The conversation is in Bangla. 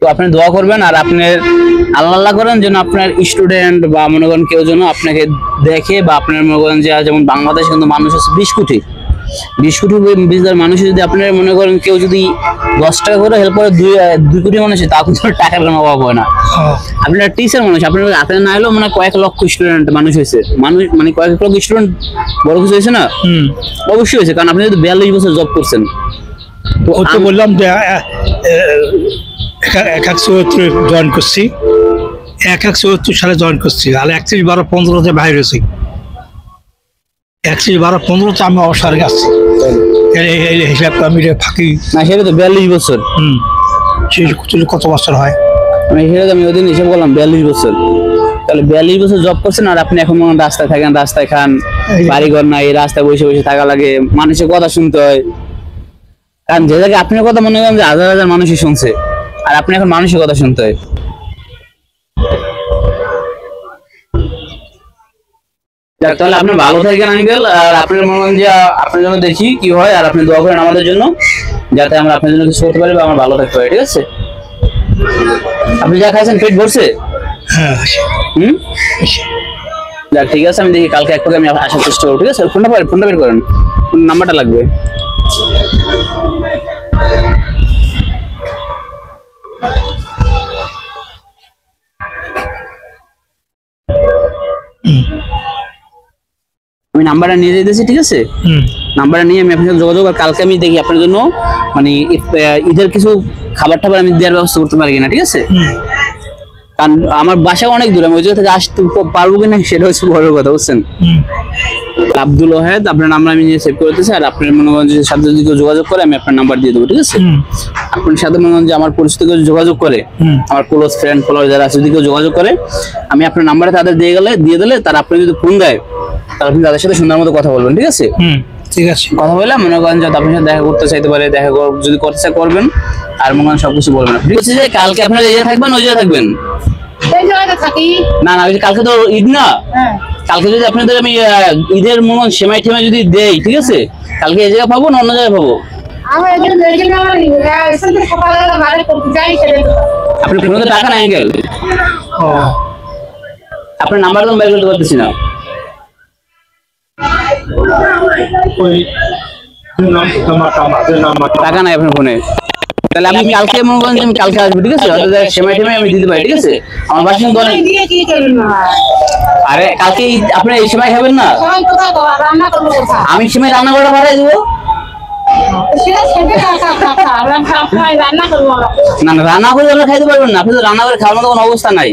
তো আপনি দোয়া করবেন আর আপনার আল্লাহ করেন যেন আপনার স্টুডেন্ট বা মনে করেন কেউ যেন আপনাকে দেখে বা আপনার মনে করেন যে যেমন বাংলাদেশে কিন্তু মানুষ আছে 20 কোটি 20 মানুষ যদি আপনার মনে করেন কেউ যদি 10 টাকা করে হেল্প করে 2 কোটি মানুষ তা কিন্তু টাকার কোনো অভাব হয় না। আপনার টিচার মানুষ আপনার হাতে না এলেও মানে কয়েক লক্ষ স্টুডেন্ট মানুষ হয়েছে, মানুষ মানে কয়েক লক্ষ স্টুডেন্ট বড় কিছু হয়েছে না? অবশ্যই হয়েছে, কারণ আপনি যদি 42 বছর জব করছেন। তো ও তো বললাম যে 174 জয়েন করছি, 174 সালে জয়েন করছি, আর 31/12/15 বাইরে হয়েছি, 31/12/15 আমি অবসরে গেছি। এই হিসাব আমি ফাঁকি না, সেটা তো 42 বছর। কত বছর হয় আমি সেটা আমি ওদিন হিসাব করলাম 42 বছর। তাহলে 42 বছর জব করছেন আর আপনি এখন রাস্তায় থাকেন, রাস্তায় খান, বাড়ি ঘর নাই, রাস্তায় বসে বসে থাকা লাগে, মানুষের কথা শুনতে হয়। কারণ যে জায়গায় আপনার কথা মনে করেন যে হাজার হাজার মানুষই শুনছে, আর আপনি এখন মানুষের কথা শুনতে হয়। তাহলে আপনি ভালো থাকেন আঙ্কেল, আর আপনার মনে করেন যে আপনার জন্য দেখি কি হয়, আর আপনি দোয়া করেন আমাদের জন্য যাতে আমরা আপনার জন্য কিছু করতে পারি বা আমার ভালো থাকতে পারি। ঠিক আছে? আপনি যা খাইছেন পেট ভরছে? যাক ঠিক আছে, আমি দেখি কালকে একটু আমি আসার চেষ্টা করবো। ঠিক আছে? ফোনটা বের করেন, নাম্বারটা লাগবে। আমি নাম্বারটা নিয়ে যেতেছি। ঠিক আছে? নাম্বারটা নিয়ে আমি আপনার সাথে যোগাযোগ, আর কালকে আমি দেখি আপনার জন্য মানে ঈদের কিছু খাবার টাবার আমি দেওয়ার ব্যবস্থা করতে পারি কিনা। ঠিক আছে? কারণ আমার বাসা অনেক দূরে, আমি ওই জায়গা থেকে আসতে পারবো কিনা সেটা হচ্ছে বড় কথা, বুঝছেন? আব্দুল ওয়াহেদ আপনার নাম্বার আমি নিয়ে সেভ করে দিতেছি, আর আপনার মনে করেন যে সাথে যদি কেউ যোগাযোগ করে আমি আপনার নাম্বার দিয়ে দেবো। ঠিক আছে? আপনার সাথে মনে করেন যে আমার পরিচিত কেউ যোগাযোগ করে, আমার ক্লোজ ফ্রেন্ড ফলোয়ার যারা আছে যদি কেউ যোগাযোগ করে, আমি আপনার নাম্বারে তাদের দিয়ে দিলে তারা আপনি যদি ফোন দেয় তাহলে আপনি তাদের সাথে সুন্দর মতো কথা বলবেন। ঠিক আছে? ঠিক আছে, কথা বলে মনে করেন যে আপনার সাথে দেখা করতে চাইতে পারে, দেখা যদি করতে চাই করবেন, আর মনে করেন সবকিছু বলবেন। ঠিক আছে? যে কালকে আপনারা এই জায়গায় থাকবেন, ওই জায়গায় থাকবেন? না না, কালকে তো ঈদ না, কালকে যদি আপনাদের আমি ঈদের মনে সেমাই ঠেমাই যদি দেই, ঠিক আছে, কালকে এই জায়গায় পাবো না অন্য জায়গায় পাবো? আপনি ফোনে টাকা নাই আঙ্কেল, আপনার নাম্বার তো বের করতে পারতেছি না। টাকা নাই আপনার ফোনে? তাহলে আমি কালকে মনে করেন আমি কালকে আসবো। ঠিক আছে? সেমাই ঠেমাই আমি দিতে পারি। ঠিক আছে? আমার বাসা কিন্তু অনেক। আরে কালকে আপনি এই সেমাই খাবেন না? আমি সেমাই রান্না করে পাঠাই দেবো। না না, রান্না করে খাইতে পারবেন না, আপনি তো রান্না করে খাওয়ার মতো কোনো অবস্থা নাই।